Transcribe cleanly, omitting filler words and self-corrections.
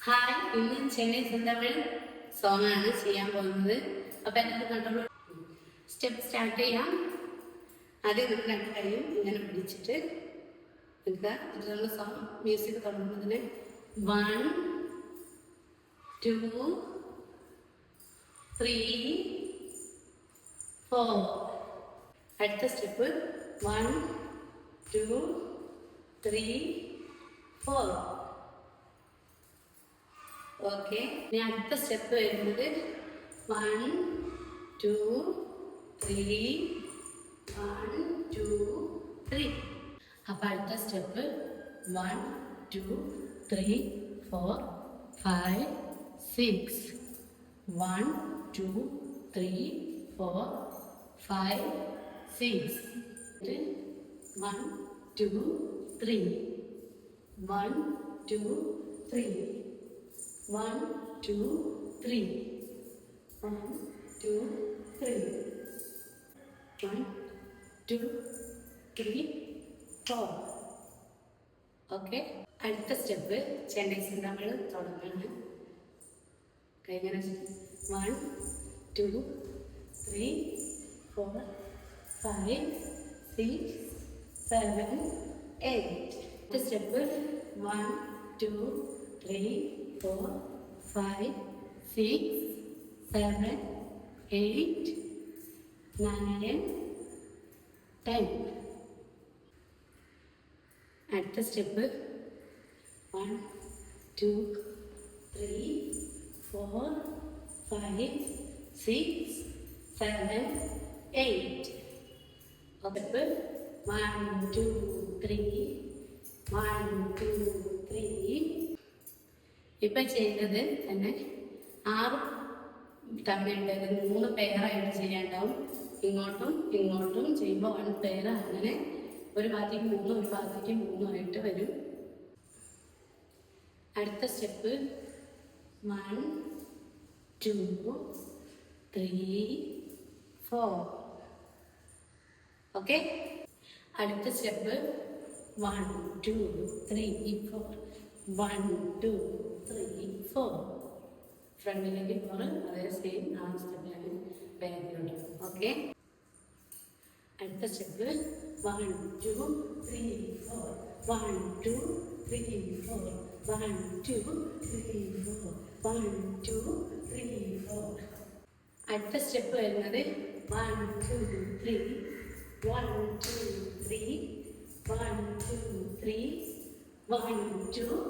Hi, ഇന്ന് Chennai സെന്തമിഴ് song ആണ് ചെയ്യാൻ പോകുന്നത്. അപ്പം എന്നത് കണ്ടപ്പോൾ സ്റ്റെപ്പ് സ്റ്റാർട്ട് ചെയ്യാം. ആദ്യം നിങ്ങൾ രണ്ട് കൈയും ഇങ്ങനെ പിടിച്ചിട്ട് നിൽക്കുക. ഇതിലുള്ള സോങ് മ്യൂസിക് തുടങ്ങുന്നതിന് 1 2 3 4. അടുത്ത സ്റ്റെപ്പ് 1 2 3 4. ഓക്കെ, ഇനി അടുത്ത സ്റ്റെപ്പ് വരുന്നത് 1 2 3 1 2 3. അപ്പം അടുത്ത സ്റ്റെപ്പ് 1 2 3 4 5 6. 1 2 3 4 5 6. 1 2 3 1 2 3 1 2 3 1 2 3 1 2 3 4. ഓക്കെ, അടുത്ത സ്റ്റെപ്പ് ചെന്നൈ സെന്തമിഴ് തുടങ്ങാണ്. കഴിഞ്ഞ 1 2 3 4 5 6 7 8. അടുത്ത സ്റ്റെപ്പ് 1 2 3 4 5 6 7 8 9 10. അടുത്ത സ്റ്റെപ്പ് 1 2 3 4 5 6 7 8. സ്റ്റെപ്പ് 1 2 3 1 2 3. ഇപ്പം ചെയ്യുന്നത് തന്നെ 6 തമ്മിലുണ്ട്. 3 പെയറായിട്ട് ചെയ്യാണ്ടാവും. ഇങ്ങോട്ടും ഇങ്ങോട്ടും ചെയ്യുമ്പോൾ 1 പെയർ, അങ്ങനെ ഒരു ഭാഗത്തേക്ക് 3 ഒരു ഭാഗത്തേക്ക് 3 ആയിട്ട് വരും. അടുത്ത സ്റ്റെപ്പ് 1 2 3 4. ഓക്കെ, അടുത്ത സ്റ്റെപ്പ് 1 2 3 4 1 2 3 4. ഫ്രണ്ടിലേക്ക് 4, അതേ സെയിം ആ സ്റ്റെപ്പിലാണ് ബാക്കിലോട്ട്. ഓക്കെ, അടുത്ത സ്റ്റെപ്പ് 1 2 3 4 1 2 3 4 1 2 3 4 1 2 3 4. അടുത്ത സ്റ്റെപ്പ് വരുന്നത് 1 2 3 1 2 3 1 2 3 1 2